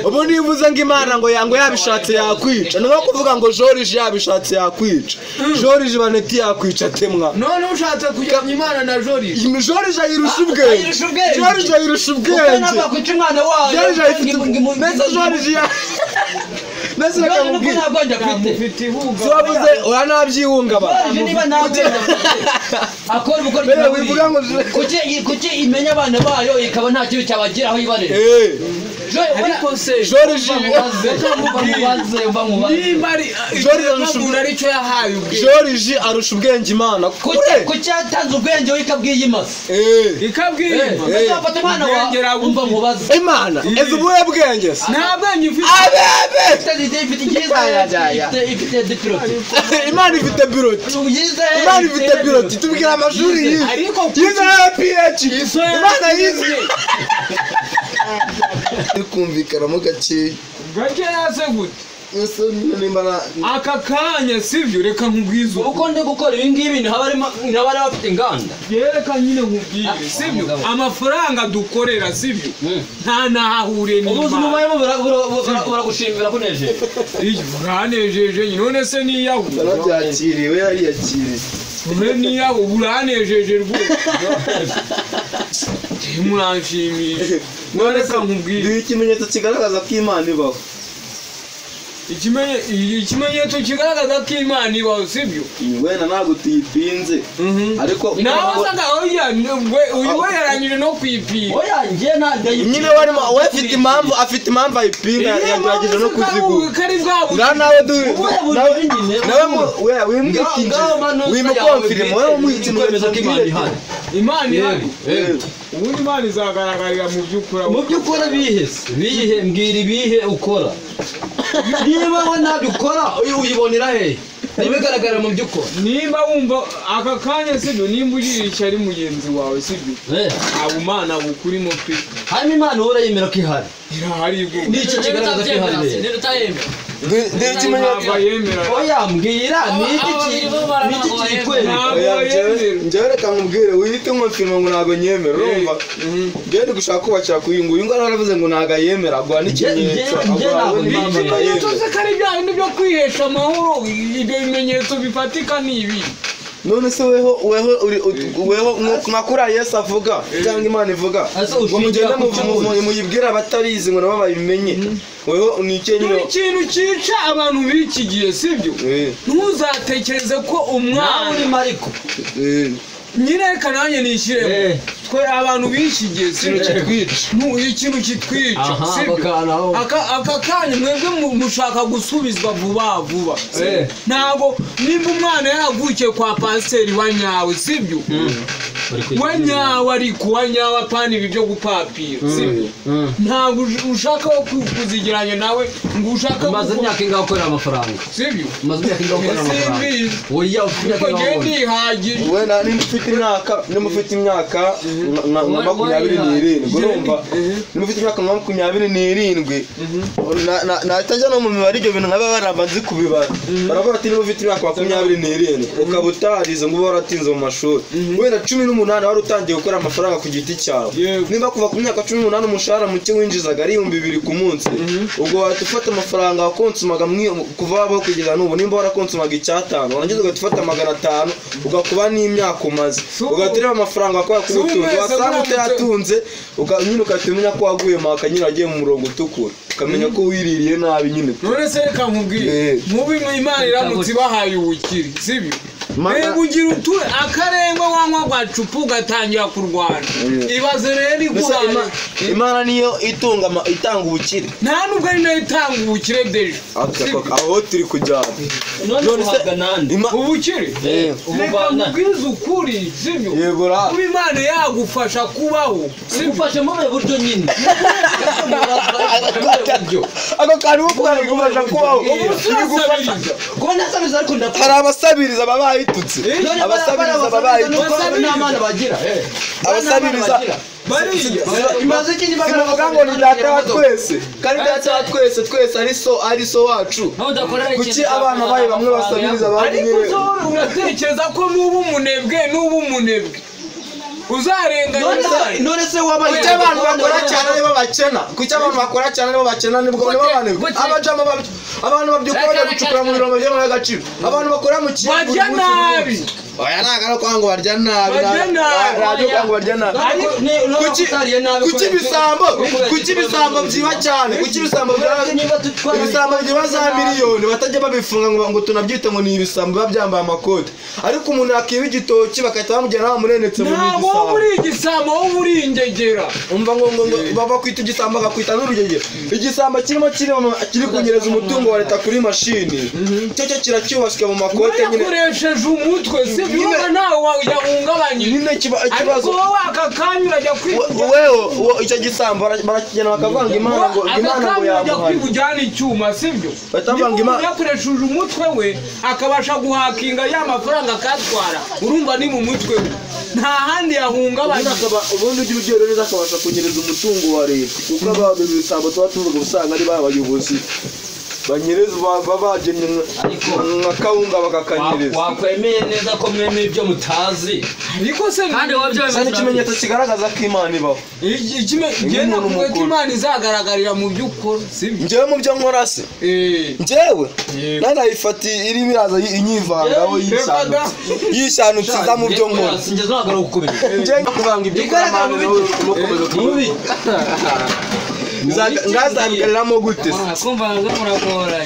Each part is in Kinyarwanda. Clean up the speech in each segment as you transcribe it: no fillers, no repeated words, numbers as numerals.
ubundi uvuze ngo Imana ngo yango yabishatse yakwica no kuvuga ngo Joriji yabishatse yakwica Joriji baneti yakwica temwa none ushatse kujya Imana na Joriji Joriji ayirusha ubwenge Joriji ayirusha ubwenge nakwica umwana wayo mbese Joriji nese nakamubwira ntabwo afite wavuze uranabyihunga ba niba ntabwo akora ubukora wivuga ngo kuki imenya abana bayo ikaba nta kintu cyabagiraho ibarera ariko se Joriji aricyo yahaye Joriji arusha ubwenge Imana kuki yatanze ubwenge we ikabwiye imasa ikabwiye uzafata umwana wawe umva mubaze Imana eze ubuhe bwenge nta bwenge ufite ifite dipiloti Imana ifite piloti Imana ifite piloti tubwira amashuri yize yize PhD Imana yize kumvikanamo gake yase gute aka kanya sivyo reka nkubwize uko ndi gukora ibi ngibi nabari bafite inganda yereka nyine nkubwire sivyo amafaranga dukorera sivyo nta nahure ni ubuzima bayemo buragushimira kunejeje iyo buranejeje none se niyahu byakiriwe yari yakiriye mwe niyahu buranejeje rwose muranshimije none reka nkubwire ikimenyetso kigaragaza ko Imana ibaho ikimenyetso kigaragaza ko Imana ibaho sibyo wenda ntabwo tuyipinze ariko nabazaga oya uyu we yarangije no kwipinga oya njye nyine warimo we afite impamvu ayipinga yagerageje no kuzigura kari bwabo nawe wimukomfirimo wowe umuha ikimenyetso ko Imana ihari Imana ihari ubundi Imana izagaragarira mu by'ukora bihe mbwira ibihe ukora niba we ntabikora uyibonera hehe ntibigaragara mu by'ukora nimba wumva aka kanya sibyo nimba ugirira ishyari mugenzi wawe sibyo abo Imana bukurimo pe hanyuma Imana wowe urayemera ko ihari irahari rwose n'icyo kigaragaza ko ihari oya mbwira n'iki njyewe reka nkubwire wihite umufirima ngo ntabwo nyemera urumva njyewe ndi gushaka kubakira ku uyu nguyu aravuze ngo ntabwo ayemera aguha n'ikimenyetso cyose ko ari bya bindi byo kwihesha amahoro ibyo bimenyetso bifatika ni ibi none se weho nka kuriya Yesu avuga cyangwa Imana ivuga ngo mugende muyibwire abatabizi ngo nabo babimenye weho ni ikintu cyica abantu b'iki gihe sibyo ntuzatekereze ko umwana urimo ariko nyine reka nanjye nishyiremo twe abantu bishigiye ikintu kitwica aka kanya mwebwe mushaka gusubizwa vuba ntabwo nimba umwana yaravukiye kwa pasiteri wa nyawe sibyo wa nyawe ariko wa nyawe apana ibi byo gupapira sibyo ntabwo ushaka kuzigeranya nawe ngo ushaka umaze imyaka ingaho ukorera amafaranga sibyo umaze imyaka ingaho ukorera amafaranga oya nimufite imyaka na 27 urumva nimufite imyaka 27 natajya no mu mibare ibyo bintu nkaba barabanze kubibara baravuga ati nimufite imyaka 27 ukaba utarize ngo waratinze mu mashuri wenda 18 wari utangiye gukora amafaranga ku giti cyawe niba kuva ku myaka 18 umushahara muke winjizaga ari 2,000 ku munsi ubwo watufata amafaranga wakonsumaga kuva wabo kugeza n'ubu nimba warakonsumaga icyatanu warangiza ugatufata 500 ugakuba n'imyaka umaze ugatirira amafaranga akora ku butunzi wasanga utayatunze nyine ukatumenya ko waguye maka nyine agiye mu murongo utukura ukamenya ko wiririye nabi nyine none se reka nkubwire mubi Imana iramutse bahaye ubukiri sibyo reba ugira uture akarengwa wanywa gwacupa ugatangira kurwana ibaze rero iguhaye Imana niyo itanga ubukire nta nubwo ari nayo itanga ubukire deje aho turi kujyana none se ubukire reka nkubwize ukuri sibyo kuba Imana yagufasha kubaho sigufashe mu buryo nyine ako kantu ko kugufasha kubaho kubona sabiza ariko ndapfa hari abasabiriza babayitutse abasabiriza babayitutse n'amana bagira abasabiriza imaze kinyi bavuga ngo ni data wa twese kandi data wa twese ari so wacu kuki abana bayo bamwe basabiriza abandi ariko uratekereza ko n'ubu umunebwe uzarenganya none se wabaye kuki abantu bakora cyane nibo bakena kuki abantu bakora cyane nibo bakena nibwo abajama abantu babyuka bajya gucukura mu birongo by'agaciro abantu bakora mu kintu barya nabi oya nagara kwango barya nabi radio kwango barya nabi kuki bisambo byiba cyane kuki bisambo byiba za miliyoni batajya babifunga ngo tunabyita ngo ni ibisambo babyambaye amakoti ariko umuntu yakiba igitoki bakahita bamujyana bamurenetse mu gisambo ntabwo muri igisambo wo muri ingegera umva ngo bava kwita igisambo akakwita n'urugegera igisambo kiri kunyereza umutungo wa leta kuri mashini cyo kiracyubashywe mu makote nyine yakoresheje umutwe sibyo nawe yahungabanye nyine kibazo wowe akakanya urajya kwivuga wewe icyo gisambo barakigena bakavanga imana ngo yajya kwivugana icyuma sibyo batavanga imana yakoresheje umutwe we akabasha guhakinga ya mafaranga akatwara urumva ni mu mutwe we nta handi yahungabanye ubundi ujya urugero neza akabasha kunyereza umutungo wa leta kuko ababizi bisambo tuba tuvuga usanga ari babayobozi banyereza babagennye nka kawunga bakakanyereza wakwemeye neza ko mwemeye ibyo mutazi ariko se kandi wabyemeye ikimenyetso kigaragaza ko Imana ibaho ngenda kuvuga ko Imana izagaragarira mu byo ukora sibyo njyewe mu byo nkora se njyewe nanayifati irimo iraza inyivangaho yishanutse iza mu byo nkora sinjye zagara gukubira njyewe kuvanga ibyo ukora Imana nawe umukomeza kubi ngazabwiriramo gute kumva ngo murakora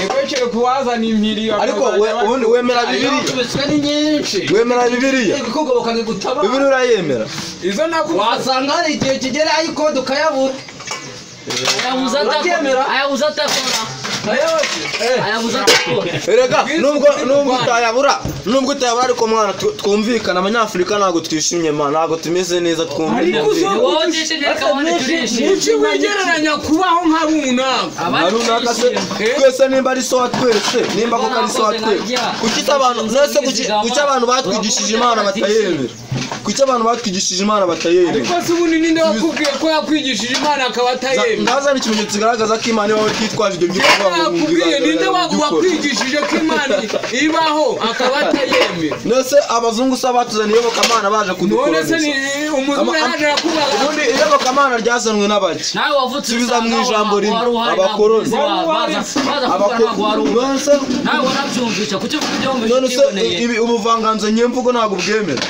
Yekochere kuwazana impiri ariko ubundi wemera Bibiliya ni nyinshi wemera Bibiliya kugoboka gutaba Bibiliya urayemera izo nakuba wasanga hari igihe kigera ayiko dukayabura ayabuza atakora erega nubwo utayabura ariko mwana twumvikana abanyafurika ntabwo twishimye mana ntabwo tumeze neza twumvikana uki wegereranya kubaho nka runaka twese nimba ari so watwese nimba koko ari so watwese kuki abantu batwigishije Imana batayemera kuki abantu batwigishije Imana batayemera ariko se ubundi ninde wakubwiye ko yakwigishije Imana akaba atayemera ngazana ikimenyetso kigaragaza ko Imana ibaho twitwaje ibyo yakubwiye ninde wakwigishije ko Imana ibaho akaba atayemera nese abazungu se batuzaniye iyobokamana baje kudukoroniza none se umuzungu yaje akubaga ubundi iyobokamana ryazanwe n'abaki nawe wavutse subiza mu ijambo rimwe abakoroni nonese nawe warabyumvisha kuki uvuga ibyo mu none ubuvanganzo nyemvugo ntabwo bwemera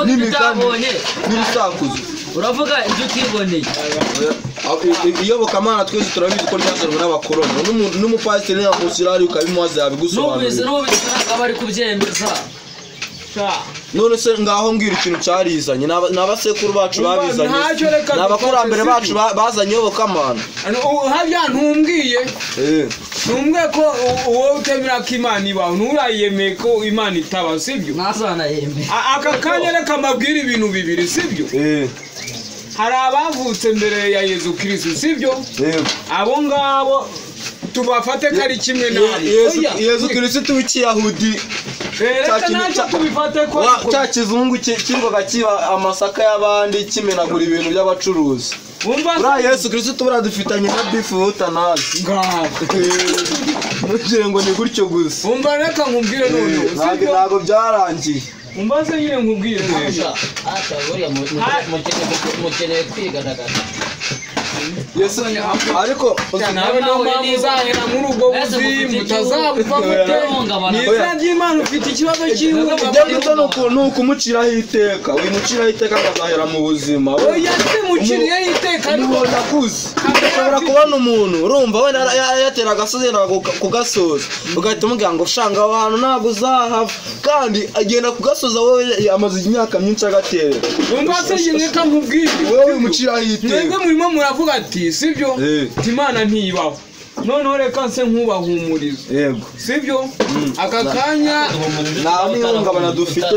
n'imigani n'ibisakuzo uravuga ibyo utiboneye iyobokamana twese turabizi ko ryazanwe n'abakoroni n'umupasiteri n'amusirari ukabimubaza yabigusobanurira n'ubizi akaba ari kubyemeza none se ngaho mbwira ikintu cyarizanye n'abasekuru bacu babizanye n'abakurambere bacu bazanye iyobokamana habya ntumbwiye ko wowe utemera ko Imana ibaho nturayemeye ko Imana itaba sibyo ntazanayemeye aka kanya reka mbabwire ibintu bibiri sibyo hari abavutse mbere ya Yezu Kristo sibyo abo ngabo tubafate ko ari kimwe nawe Yezu Kristo w'ikiyahudi cya kizungu kirwaga kiba amasaka y'abandi kimenagura ibintu by'abacuruzi uriya Yesu Kristo buriya dufitanye na bifu utanazi ntugire ngo ni gutyo gusa umva reka nkubwire none ntabwo byarangiye umbaze nyine nkubwire mukeneye kwigaragaza ariko nawe niyo mpamvu uzahera muri ubwo buzima utazapfa niza ry'Imana ufite ikibazo cy'ihungabana ni ukumuciraho iteka wimuciraho iteka akazahera mu buzima oya se muciriyeho iteka nibona kuzi ushobora kubona umuntu urumva wenda yatera agasozi kugasoza ugahita umubwira ngo shanga aho hantu ntabwo uzahava kandi agenda kugasoza wowe amaze imyaka myinshi agaterera umva se nyine kamubwire wowe wimuciraho iteka mwebwe murimo muravuga ati sibyo Imana ntibaho noneho reka nse nkubahumuriza yego sibyo aka kanya nta n'ihungabana dufite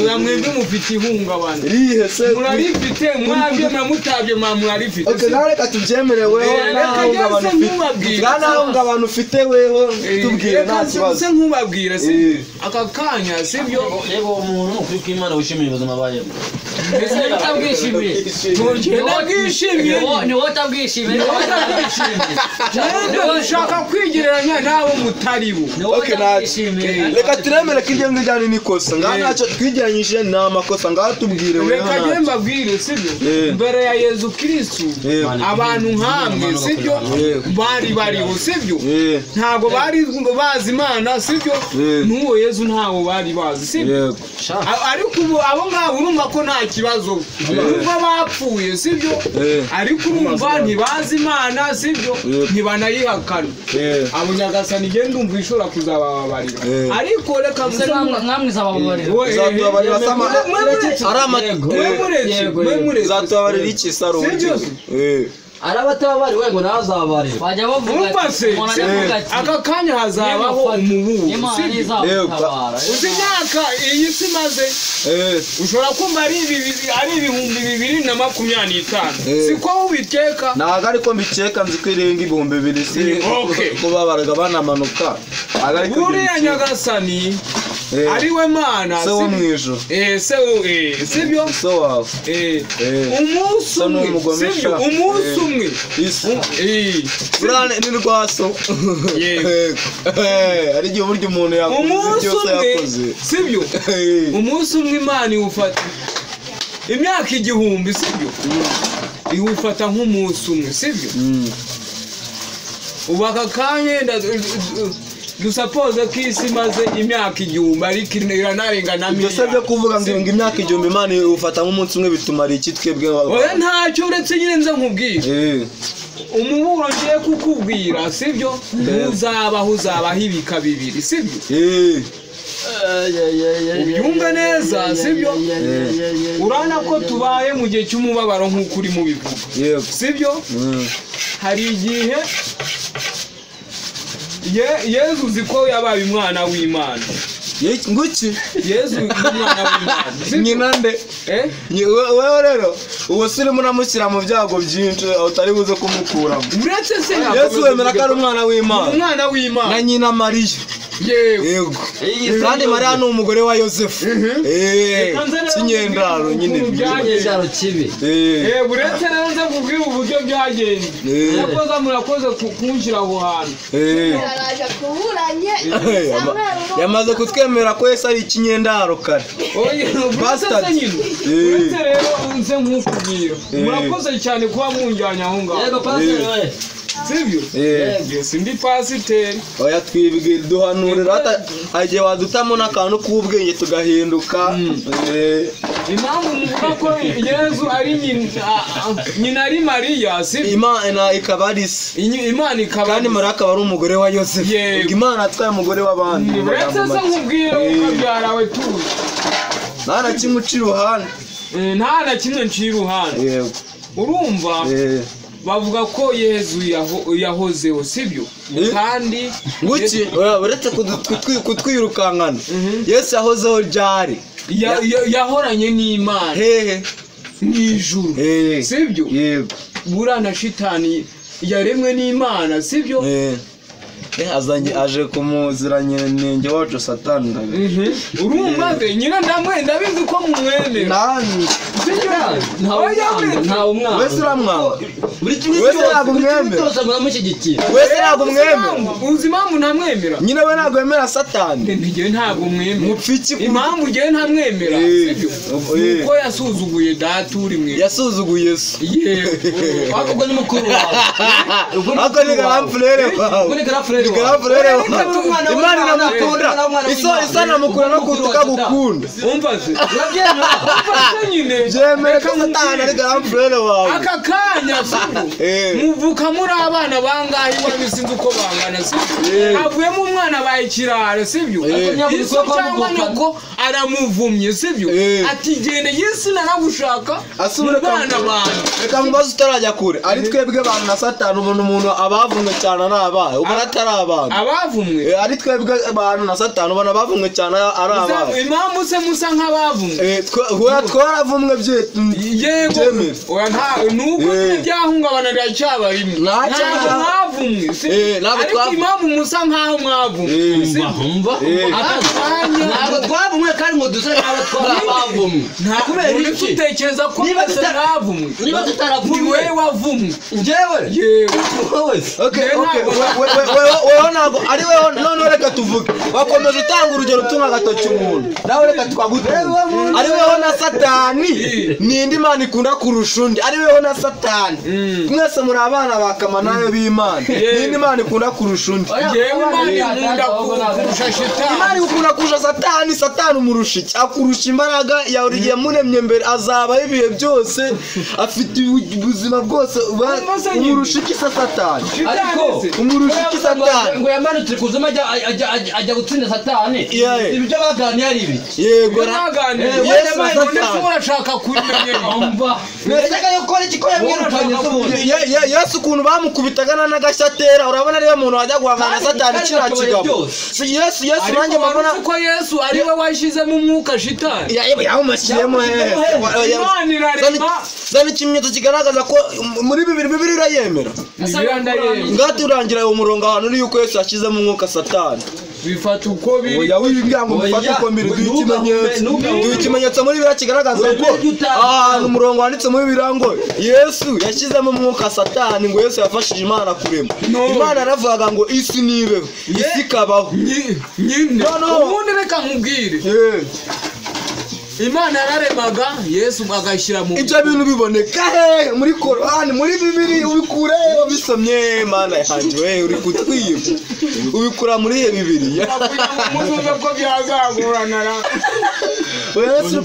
oya mwebwe mufite ihungabana rihe se murarifite mwabyo muramutabye murarifite okay nawe reka tubyemere weho nta hungabana ufite weho tubwire nta kibazo se nkubabwira sibyo aka kanya sibyo reba umuntu ukuri ko Imana wishimiye ubuzima bayemo ese utabwishimiye ni wowe utabwishimiye ushaka kwigereranya nabo mutaribo okay reka turemere ko iryo ngijyane n'ikosa ngaha ntacyo twigeranyije ni amakosa ngaha tubwire reka njye mbabwire sibyo mbere ya Yezu Kristo abantu nkamwe sibyo bari bariho sibyo ntago bari bazi Imana sibyo n'uwo Yezu ntawo bari bazi sibyo ariko ubu abo ngabo urumva ko nta kibazo urumva bapfuye sibyo ariko urumva ntibazi Imana sibyo ntibanayihakana abo Nyagasani igenda umva ishobora kuzababarira ariko reka mwamwe zababarira uzatubabarira sama ari amatego uzatubabarira iki saro arabatabari wego nazabarira bajya bavuga aka kanya hazabaho umubu uzi imyaka iyi si maze ushobora kumva ari ibihumbi 2025 siko ubiteka ntago ariko mbikeka nzi ko irenga ibihumbi 2 si kubabaraga banamanuka buriya Nyagasani ariwe Mana se wo mwijuru sibyo so wawe umunsi umwe burane ni rwaso ari igihe uburyo umuntu yakoze sibyo umunsi umwe Imana iwufata imyaka 1000 sibyo iwufata nk'umunsi umwe sibyo ubu aka kanya dusapoze ko isi maze imyaka 1000 ariko iranarengana byose byo kuvuga ngo imyaka 1000 Imana ufata nk'umunsi umwe bitumara iki twebwe oya ntacyo uretse nyine nze nkubwira umuburo ngiye kukubwira sibyo uzabaho ibika bibiri sibyo ubyumve neza sibyo urana ko tubaye mu gihe cy'umubabaro nk'uko uri mu bivuga sibyo hari igihe Yezu uzi ko yabaye umwana w'Imana nguki Yezu umwana w'Imana nyina nde wewe rero uwo siri munamushyira mu byago byinshi utari buze kumukuramo uretse se Yesu wemera ko ari umwana w'Imana na nyina Mariya yego kandi Mariya ni umugore wa Yosefu kinyendaro nyine byaro kibi uretse rero nze kubwira uburyo byagenze yakoze murakoze kunshyira aho hantu yaraje kuburanye yamaze kutwemera ko Yesu ari ikinyendaro kare uretse rero nze nkukubwira murakoze cyane kuba munjyanye aho ngaho yego pastor sibyo sindi pasiteri oya twibwira duhanurira agiye wadutamo n'akantu k'ubwenge tugahinduka impamvu muvuga ko Yezu ari nyina ari Mariya sibyo Imana ikaba ari se Imana ikaba kandi Mariya akaba ari umugore wa Yosefu Imana atwaye umugore w'abandi uretse se nkubwira ukabyarawe tuzi nta na kimwe uca iruhande nta na kimwe nci iruhande urumva bavuga ko Yezu yahozeho sibyo kandi nguki uretse kutwirukankana Yesu yahozeho ryari yahoranye n'Imana hehe mw'ijuru sibyo burana shitani yaremwe n'Imana sibyo aje kumuziranye nenge wacu Satani urumva nyina ndabizi ko mumwemera nani nta umwana wese uramwanga buri kimwe cyose muramushyigikira wese ntabwo mwemera uzi impamvu ntamwemera nyina we ntabwo yemera Satani ntigiye ntabwo mwemera mupfiki impamvu ugiye ntamwemera sibyo kuko yasuzuguye data uri mwe yasuzuguye Yesu ahubwo ni mukuru wawe ako ni garafurere wawe Imana inamukunda isa namukunda no kutuka gukunda umva se nyine byemere ko Satani ari garafurere wawe aka kanya muvuka muri abana bangahe iwanyu sinzi uko bangana sibyo havuyemo umwana baye kirara sibyo Yesu cyangwa nyoko aramuvumye sibyo ati gende Yesu naragushaka asubire abana bantu reka mubaze utarajya kure ari twebwe abantu na Satani ubona umuntu abavumwe cyane n'abaye ubona atari abantu abavumwe ari twebwe abantu na Satani ubona abavumwe cyane ari abantu impamvu se musa nk'abavumwe twaravumwe yego oya nta nuko byahungabana ryacyaba rimwe ntabwo mwavumwe ntabwo ariko impamvu musa nkaho mwavumwe umva ntabwo twavumwe kandi ngo dusore ntabwo twavumwe kubera iki utekereza ko mwese mwavumwe niba tutaravumwe wewe wavumwe njyewe yewe wewe ntabwo ari wewe none reka tuvuge wakomeza utanga urugero utunga agatoki umuntu nawe reka twagutera ari wewe na satani nindi mana ikunda kurusha undi ari wewe na satani mwese muri abana bakama nayo b'Imana nindi mana ikunda kurusha undi Imana ikunda kurusha satani umurusha iki akurusha imbaraga yauriye muremye mbere azabaho ibihe byose afite ubuzima bwose umurusha iki satani ariko umurusha iki satani ngo yamanutse kuzuma ajya gutsinda satani ibyo baganiye ari ibi yego urashaka kumenya umva mbega yokora iki ko yamwirukanye Yesu ukuntu bamukubitaga n'agashatera urabona ariyo muntu wajya guhangana satani kira kigabo Yesu nanjye mabona ko Yesu ari we washizemo umwuka shitani yamumashyiremo zana ikimenyetso kigaragaza ko muri bibiri urayemera ngati urangira uwo murongo ahantu uri yuko Yesu yashizemo umwuka satani bifata uko biri oya wibwira ngo bifate uko biri ikimenyetso muri bibiri kigaragaza ko ahantu umurongo wanditse muri birango Yesu yashizemo umwuka satani ngo Yesu yafashije Imana kurema Imana yaravuga ngo isi nibeho isi kabaho nyine ubundi reka nkubwire Imana yararemaga Yesu agashyira mu ibyo bintu biboneka he muri Korani muri Bibiri ubikure ubisomye Mana yanjye we uri kutwiba ubikura muri he Bibiri muzuze ko byazagurana Yesu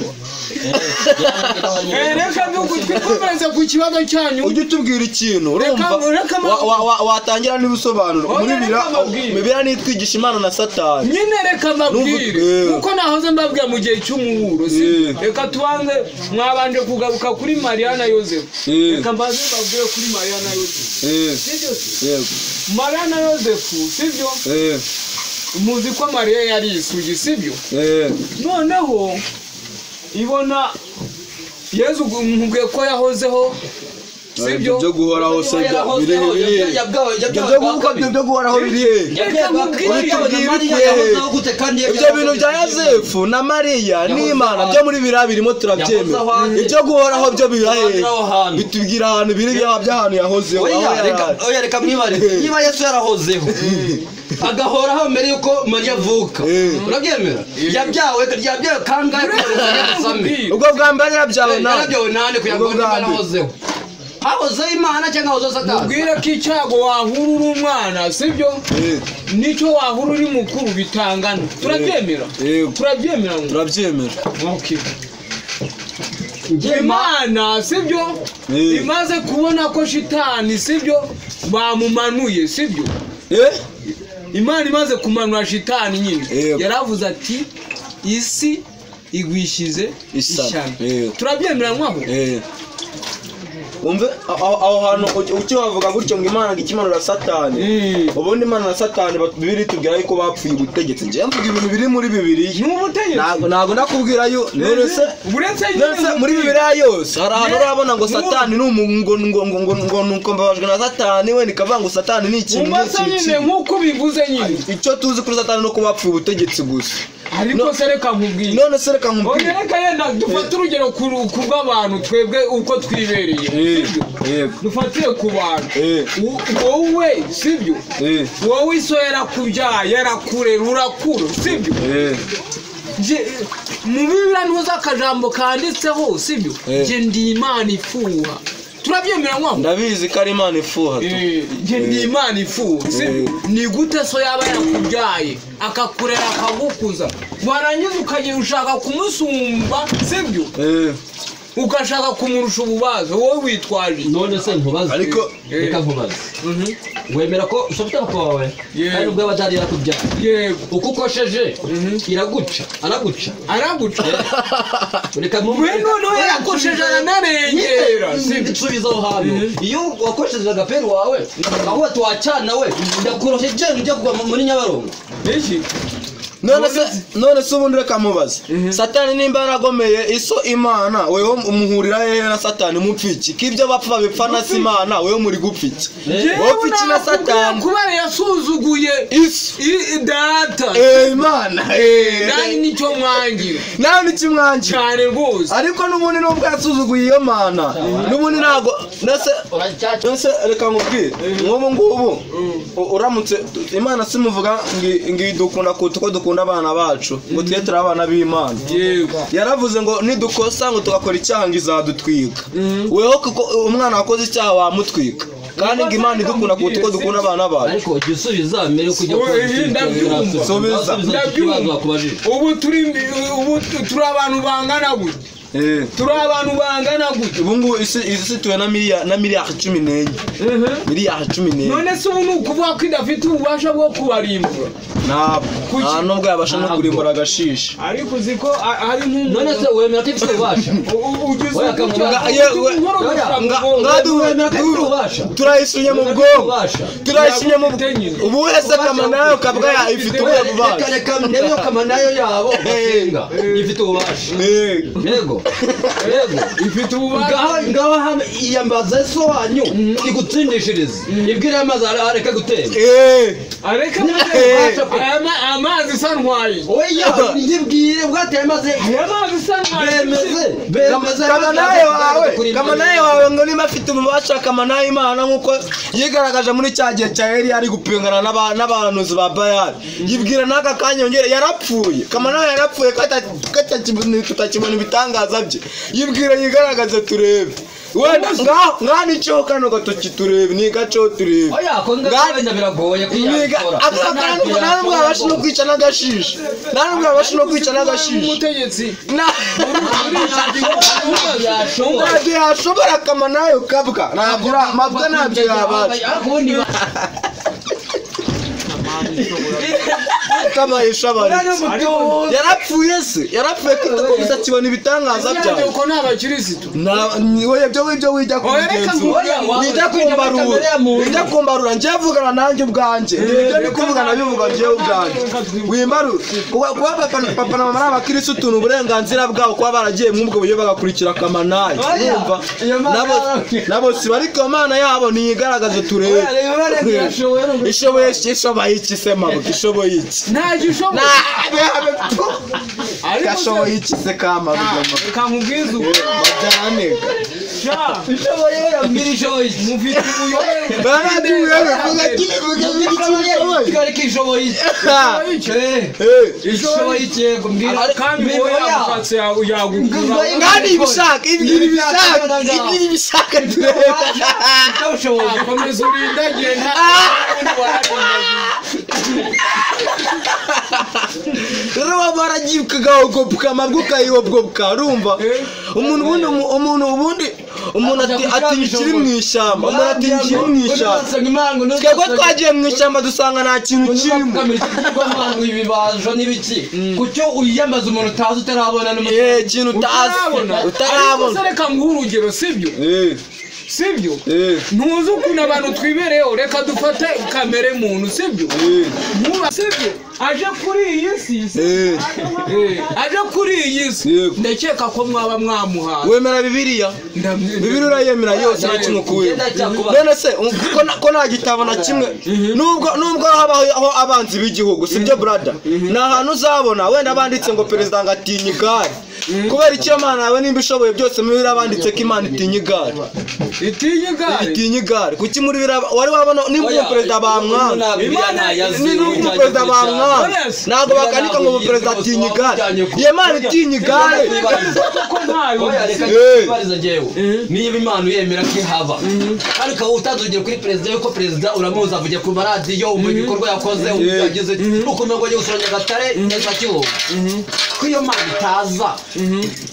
reka dukomeze ku kibazo cyanyu ujye utubwira ikintu urumva watangira n'ibisobanuro muri Bibiri nitwigisha Imana na Satani nyine reka mbabwire kuko nahoze mbabwira mu gihe cy'umuburo reka tubanze mwabanje kugaruka kuri Mariya na Yosefu reka mbaze mbabwire kuri Mariya na Yosefu sibyo Mariya na Yosefu sibyo muzi ko Mariya yari isugi sibyo noneho ibona Yesu nkubwiye ko yahozeho sibyo byo guhoraho se byo guhoraho biri ibyo bintu bya Yosefu na Mariya n'Imana byo muri biriya birimo turabyemera ibyo guhoraho byo birahe bitubwira ahantu biri by'ahantu yahozeho oya reka mwibare niba Yesu yarahozeho agahoraho mbere yuko Mariya avuka urabyemera yabyawe kangahe ubwo bwa mbere yabyawe nane kugira ngo niba yarahozeho hahozeho Imana cyangwa hahozeho Satani ubwire ko icyago wahura uri umwana sibyo nicyo wahura uri mukuru bitangana turabyemera turabyemera okay Imana sibyo imaze kubona ko shitani sibyo bamumanuye sibyo Imana imaze kumanura shitani nyine yaravuze ati isi igwishize ishyano turabyemera nkwaho umve aho hantu ukibavuga gutyo ngo Imana ikimanura Satani ubundi Imana na Satani Bibiri tubwira yuko bapfuye ubutegetsi nje mvuga ibintu biri muri Bibiri ntabwo nakubwira yo nonese muri Bibiri yose hari ahantu urabona ngo Satani ngo nuko mbabajwe na Satani we nikavuga ngo Satani ni ikintu nyine nkuko bivuze nyine icyo tuzi kuri Satani no kuba bapfuye ubutegetsi gusa ariko sereka nkubwire none sereka nkubwire reka yenda dufata urugero ku bw'abantu twebwe uko twibereye dufatire ku bantu wowe sibyo wowe iso yarakubyaye yarakurera urakura sibyo mu Bibiri ntuzi akajambo kanditseho sibyo nge ndi Imana ifuha turabyemera nkwaho ndabizi ko ari Imana ifuha nge ndi Imana ifuha sibyo ni gute so yaba yakubyaye akakurera akagukuza warangiza ukagira ushaka kumusumba sibyo ugashaka kumurusha ububazo wowe witwaje none se nkubaze ariko reka nkubaze wemera ko ushobora papa wawe ari ubwo abadari yakubyaye yego uko ukosheje iraguca araguca reka we none yakosheje aranarengera nsubiza aho hantu iyo wakosheje agaperi wawe aho wacana we ndakuroshe je njya kugwa muri Nyabarongo none se ubundi reka mubaze satani nimba yaragomeye iso imana wewe umuhurira hehe na satani mupfiki k'ibyo bapfa bipfa na simana wewe muri gupfiki wowe upfiki na satani kubera yasuzuguye data imana nani nicyo mwangira nawe nicyo mwangira cyane rwose ariko n'ubundi nubwo yasuzuguye iyo mana n'ubundi ntago nese reka nkubwire nk'ubu ngubu uramutse imana simuvuga ngi dukunda kuko dukunda abana bacu ngo tujye turi abana b'imana yaravuze ngo nidukosa ngo tugakora icyaha ngo izadutwika weho kuko umwana wakoze icyaha wamutwika kandi ngo imana idukunda kuko dukunda abana bacu ariko gisubiza mbere kujya ubu turi abantu bangana gute turi abantu bangana gute ubu ngubu isi tuwe na miliyari 14 miliyari 14 none se ubu ni ukuvuga ko idafite ububasha bwo kubarimbura nta nubwo yabasha no kurimbura agashishi ariko uzi ko ari nk'umuntu none se wemera ko ifite ububasha turayisuye mu bwonko turayisuye mu bwonko ubu wese kamanayo kabwa ifite ububasha reka ndebe yo kamanayo yabo basenga ifite ububasha yego ifite ububasha ngaho iyambaza so wanyu igutsindishiriza ibwira amazi areka gutera areka amazi santwaye oya yibwire bwateye amazi santwaye bemeze kamanayo wawe ngo niba afite ububasha kamanayo imana nkuko yigaragaje muri cya gihe cya Eliya ari gupingana n'abahanuzi ba Bayali yibwira n'aka kanya yongere yarapfuye kamanayo yarapfuye tutakibona ibitangaza bye yibwira yigaragaze turebe wenda ngani cyo kano gatoki turebe ni gaco turebe oya ko ngabenda biragoye kwiyakora ntabwo abasha no kwica n'agashishi ntabwo abasha no kwica n'agashishi umutegetsi ntabwo yashobora kamanayo kabwa ntabwo ntabyo yabaye kamaye shabari yarapfuye se yarapfuye kitakomeza kibona ibitangaza byawe uko nabakirisitu oya byo wijya kumbarura njye vugana nanjye ubwanjye ibyo ni kuvugana bivuga njye ubwanjye wimbaru kuba papa na mama ari abakirisitu ni uburenganzira bwabo kuba baragiye mw'ubwo buryo bagakurikira kamanayo urumva nabo si bari ku mana yabo niyigaragaze turebe ishoboye iki se mabwo ishoboye iki ntagishoboye gashoboye iki se kama reka nkubwize uko bajaneka ishoboye yambira ishoboye mufite ubuyobe barandi ubuyobe vuga iki ishoboye ishoboye ikego mbwira kandi wowe yamushatse yagukura ngani ibishaka ibishaka turebe komeza urindagiye nta rero baragiukaga ugobuka mabwuka yobwobuka urumva umuntu atinyikiri mu ishyamba umuntu atinyikiri mu ishyamba twebwe twagiye mu ishyamba dusanga nta kintu kirimo ibibazo n'ibiki kucyo uyiyambaza umuntu utazi utarabona ikintu utarabona reka nguhe urugero sibyo sibyo ntuzi ukuntu abantu twibereyeho reka dufate kamere muntu sibyo nkuba sibyo aje kuri iyi si aje kuri iyi si ndakeka ko mwaba mwamuhaye wemera bibiliya bibiliya urayemera yose na kimwe kuwema none se ko nta gitabo na kimwe nubwo habaho abanzi b'igihugu sibyo brother ni ahantu uzabona wenda banditse ngo perezida ngo atinya igare kubera icyo mana yawe nimba ishoboye byose muri banditse ko imana itinya igare itinya igare kuki muri wari wabona nimba perezida bamwana nimba perezida bamwana ntabwo bakanika ngo perezida atinya igare iyo mana itinya igare niba imana uyemera ko ihaba ariko utazogera kuri perezida yuko perezida uramuzi avugira ku maradiyo mu bikorwa yakoze yagize ukomeye ngo ajye gusura Nyagatare neza kiwo ko iyo mana itaza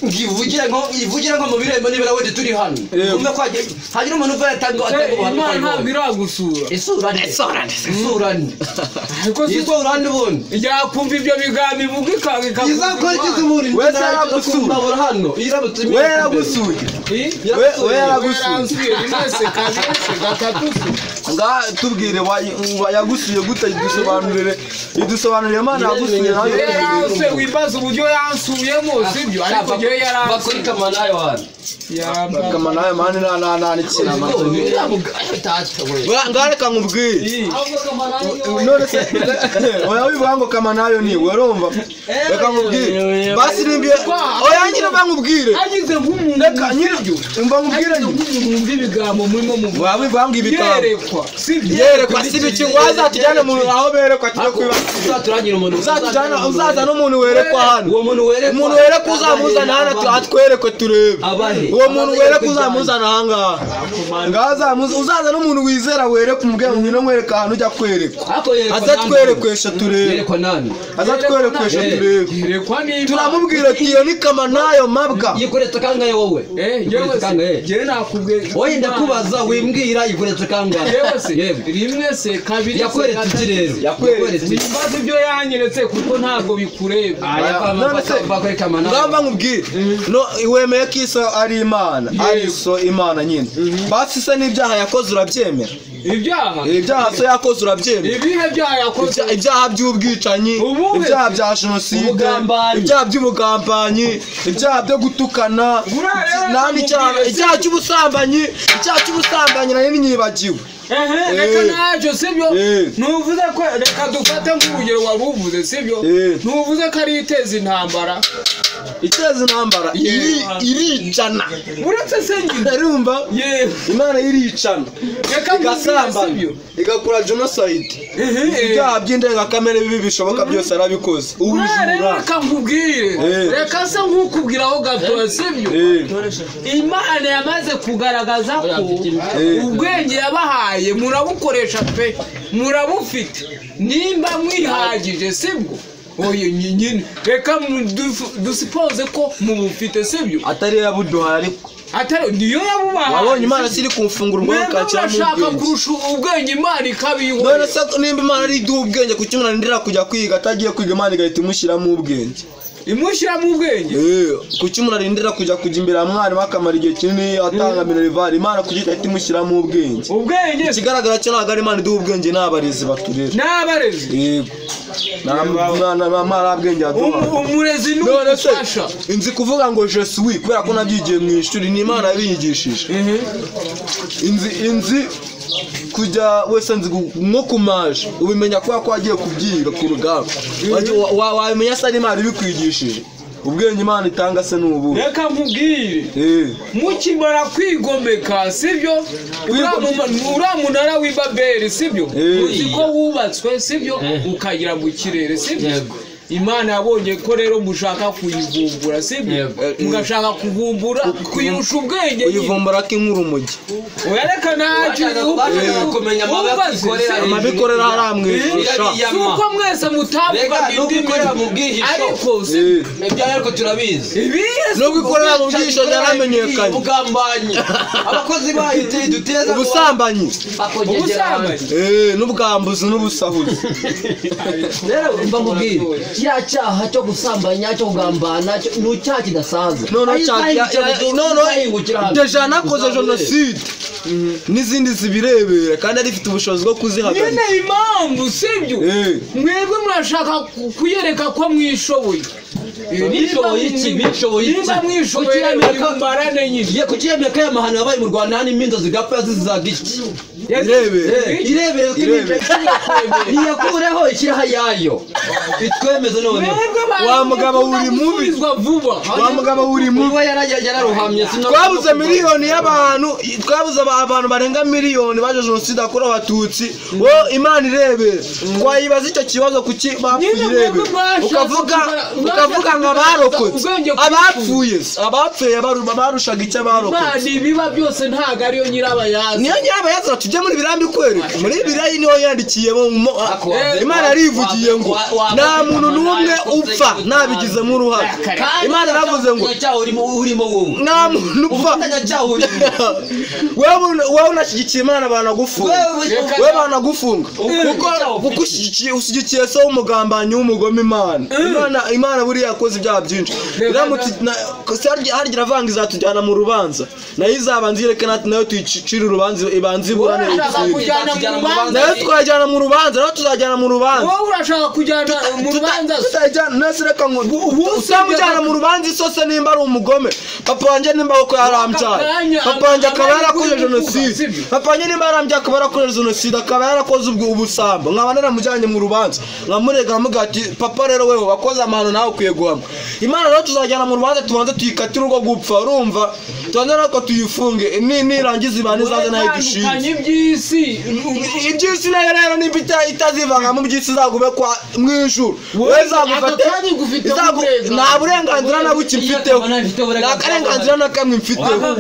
ngivugira ngo mu birembo nibera wende turi hano umwe kwaje hagira umuntu uva yatanga Imana ntabwo iragusura isura ni ariko isura ni bundi yakumva ibyo bigambo ivuga ikanga izakora ikizi muri wese yaragusura hano irabutse we yaragusuye we yaragusuye mwese kabese gatatu nga tubwire yagusuye gute idusobanurire Imana yagusuye nawe yarase wibaza uburyo yansuyemo sibyo ariko gihe yarase bakora kamanayo hano kamanayo mani na nikina ngareka nkubwire none se oya wivuga ngo kamanayo ni urumva reka nkubwire basi nimbiye oya nyine bankubwire agize nk'umuntu reka nyine umva nkubwire nk'umuntu ibigambo murimo mu wabivuga ngo ibigambo yerekwa si biki wazatujyane mu aho berekwa tujye kwibasira uzaturangira umuntu uzaza n'umuntu werekwa hano uwo muntu werekwa uzamuzana hano atwereke turebe uwo muntu werekwa uzamuzana ahangaha uzaza n'umuntu wizera werekwa umubwira ngo ngwino mwereka ahantu ujya kwerekwa azatwerekwesha turebe azatwerekwesha turebe turamubwira ati iyo ni kamanayo mabwa yikoretse kangahe wowe yewe nakubwiye oye ndakubaza wimbwira yikoretse kangahe rimwe se kabiri yakweretse iki rero yakweretse imbazo ibyo yanyeretse kuko ntabwo bikureba ngamba nkubwire no wemeye ko Iso ari Imana ari so Imana nyine basi se n'ibyaha yakoze urabyemera ibyaha so yakoze urabyemera ibihe byaha yakoze ibyaha by'ubwicanyi ibyaha bya jenoside ibyaha by'ubugambanyi ibyaha byo gutukana icyaha cy'ubusambanyi nayo ninyibagiwe reka nacyo sibyo ntuvuze ko reka dufate nk'urugero wari uvuze sibyo ntuvuze ko ari iteza intambara iricana uretse se nyine urumva Imana iricana igasambana igakora genocide ibyaha by'indengakamere bibi bishoboka byose arabikoze ubujura reka nkubwire reka se nk'ukubwiraho gato sibyo Imana yamaze kugaragaza ko ubwenge yabahaye murabukoresha pe murabufite nimba mwihagije sibwo oye nyine reka dusipoze ko mubufite sibyo atari yabuduhaye ariko atari niyo yabubahaye wabonye Imana siri kumfungura ubwenge cyane urashaka kurusha ubwenge Imana ikabiho none se nimba Imana ari duha ubwenge kuki umuntu arindira kujya kwiga atagiye kwiga Imana igahita imushyiramo ubwenge imushyiramo ubwenge kuki umuntu arindira kujya imbere ya mwarimu akamara igihe kinini atanga minerivare Imana kuki igahita imushyiramo ubwenge ikigaragara cyo ntabwo ari Imana iduha ubwenge n'abarezi baturera n'abarezi yego nta bwenge yaduha umurezi n'umufasha inzi kuvuga ngo je suis kubera ko nabyigiye mu ishuri ni Imana yabinyigishije inzi kujya wese nzi nko kumaje ubimenya kuba ko wagiye kubyiga ku rugamba wabimenya se Imana ibikwigishije ubwenge Imana itanga se n'ubu reka nkubwire mukimara kwigomeka sibyo uriya munara w'Ibabeli sibyo uzi ko wubatswe sibyo ukagira mu kirere sibyo Imana yabonye ko rero mushaka kuyivumbura sibyo mugashaka kuvumbura kuyirusha ubwenge uyivumbura ko ink'urumogi uyareka nacyo kumenya amabikorera haramwisha uko mwese mutavuga indimi ariko ibyo ariko turabizi no gukorera mu bwisho yaramenyekanye ubugambanyi abakozi bahite duteza ubusambanyi n'ubwambuzi n'ubusahuzi rero mba mubwire kiriya cyaha cyo gusambanya cyo kugambana ni icyaha kidasaza deja nakoze jenoside n'izindi zibirebera kandi arifite ubushobozi bwo kuzihagarika nyine impamvu sibyo mwebwe murashaka kuyereka ko mwishoboye bishoboye iki bishoboye iki niba mwishoboye mbarane nyine kukiyemera ko aya mahano yabaye mu Rwanda hano iminzo zigapfa zizaga iki irebere ntiyakureho ikiraha yayo itwemeze none wa mugabo uri mubi wa mugabo uri mubi yararuhamye twabuze miliyoni y'abantu twabuze abantu barenga miliyoni baje jenoside yakorewe abatutsi wo Imana irebere twayibaza icyo kibazo kuki bapfuye irebere ukavuga kuvuga ngo abarokotse abapfuye barushaga icyo abarokotse ibiba byose ntago ariyo nyirabayazi niyo nyirabayazi tujye muri birambi kwereka muri birayi niho yandikiyemo Imana arivugiye ngo nta muntu n'umwe upfa ntabigizemo uruhare Imana yaravuze ngo urimo wowe nta muntu upfa wowe unashyigikiye Imana banagufunga wowe banagufunga kuko ushyigikiye se w'umugambanyi w'umugome Imana buriya yakoze ibyaha byinshi harya iravanga izatujyana mu rubanza nayo izabanza ireke nayo tuyicire urubanza ibanza iburane nayo twajyana mu rubanza nayo tuzajyana mu rubanza wowe urashaka kujyana mu rubanza reka ngo uzamujyana mu rubanza isose nimba ari umugome papa wanjye nimba ko yarambyaye papa wanjye akaba yarakoze jenoside papa wanjye nimba yarambyaye akaba yarakoze jenoside akaba yarakoze ubusambo nkaba naramujyanye mu rubanza nkamurega nkamuga ati papa rero wewe wakoze amahano nawe ukwiye guhamwa Imana rero tuzajyana mu rubanza tubanze tuyikatire urwo gupfa urumva tubanze natwe tuyifunge nirangiza ibane izaza nayo dushinze iby'isi nayo rero nimba itazivanga mu by'isi izagube kwa mw'ijuru wowe izagufate nta burenganzira na buke mfiteho nta karenganzira na kamwe mfiteho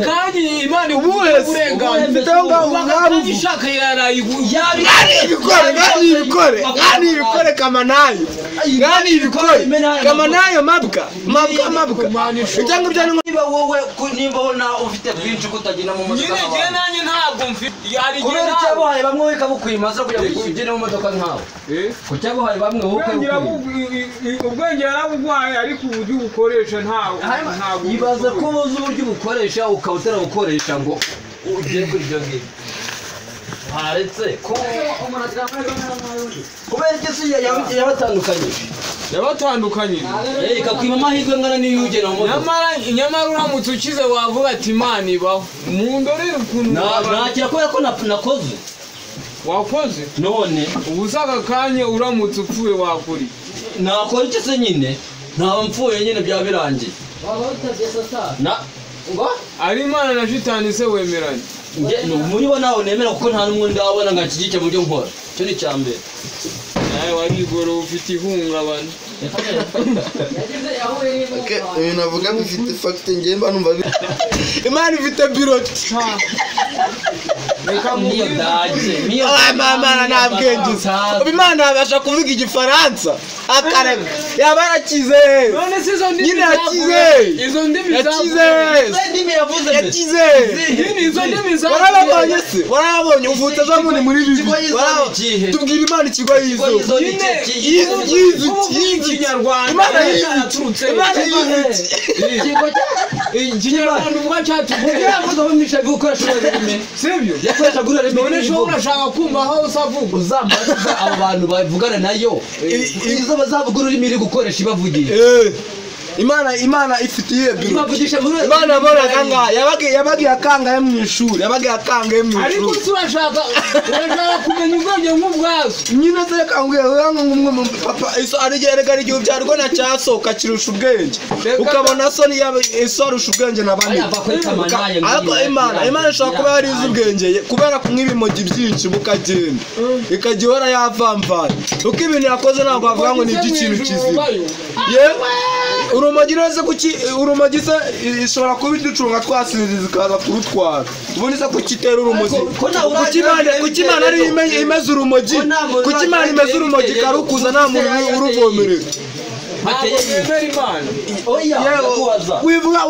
ibikore kamanayo mabwa cyangwa ibyo niba wowe nimba ufite byinshi kutagenda mu modoka nyine nanjye ntabwo mfite kubera icyabuhaye bamwe wikabukwimaza kugira ngo ugende mu modoka nkawe ku cyabuhaye bamwe ubwenge yarabugwaye ariko uburyo ubukoresha ntabwo ibaza ko uzi uburyo ubukoresha ukaba utarabukoresha ngo ugere kuri ibyo ngibyo haretse ko kubera iki se yabatandukanyije ikakwima amahirwe ngana niyo ugera mu modoka nyamara uramutse ukize wavuga ati Imana ibaho mundorere ukuntu nakira kubera ko nakoze wakoze none ubusaka kanya uramutse upfuye wakuri nakora iki se nyine ntaba mpfuye nyine byaba birangiye ngo ari Imana na shitani se wemeranye muri bo nawe nemera kuko nta n'umwe ndabona ngo akigike mu byo nkora cyo ni cyambere nawe warigoro ufite ihungabana ibintu avuga bifite fagite ngemba numva Imana ifite biroti niyo mama nta bwenge Imana yabasha kuvuga igifaransa akareka yaba yarakize none se izo ndimi nyine yakize izo ndimi yakize izo ndimi za warabonye uvutse ejo bundi muri bibi tubwira Imana ikigo yizo yizi ikinyarwanda Imana yaturutse ikinyarwanda ubwo cyatuvuye yavuze ngo mwisha gukoresha ururimi sibyo yakoresha ururimi none sho urashaka kumva aho usavuga uzambaza abo bantu bavugana nayo izo bazavuga ururimi iri gukoresha ibavugiye Imana ifitiye biro ibavugisha Imana boraga nga yabagiye akangaye mu ishuri ariko turashaka kumenya ubwenge nk'ubwazo nyine se kanguye nk'umwe papa iso arigerega igihe byarwo na cyasoka kirusha ubwenge ukabona so ni iso arusha ubwenge nabandi ariko Imana ishaka kuba yarize ubwenge kubera kumwibimogi byinshi bukagenda ikagihora yavamvara uko ibintu yakoze ntabwo bavuga ngo ni iby'ikintu kizima urumogi rose urumogi se ishobora kuba iducunga twasinze zikaza kurutwara ubundi se kukitera urumogi kuki Imana ari imeze urumogi kuki Imana imeze urumogi karukuza nta muntu uruvomerera Imana oya wivuga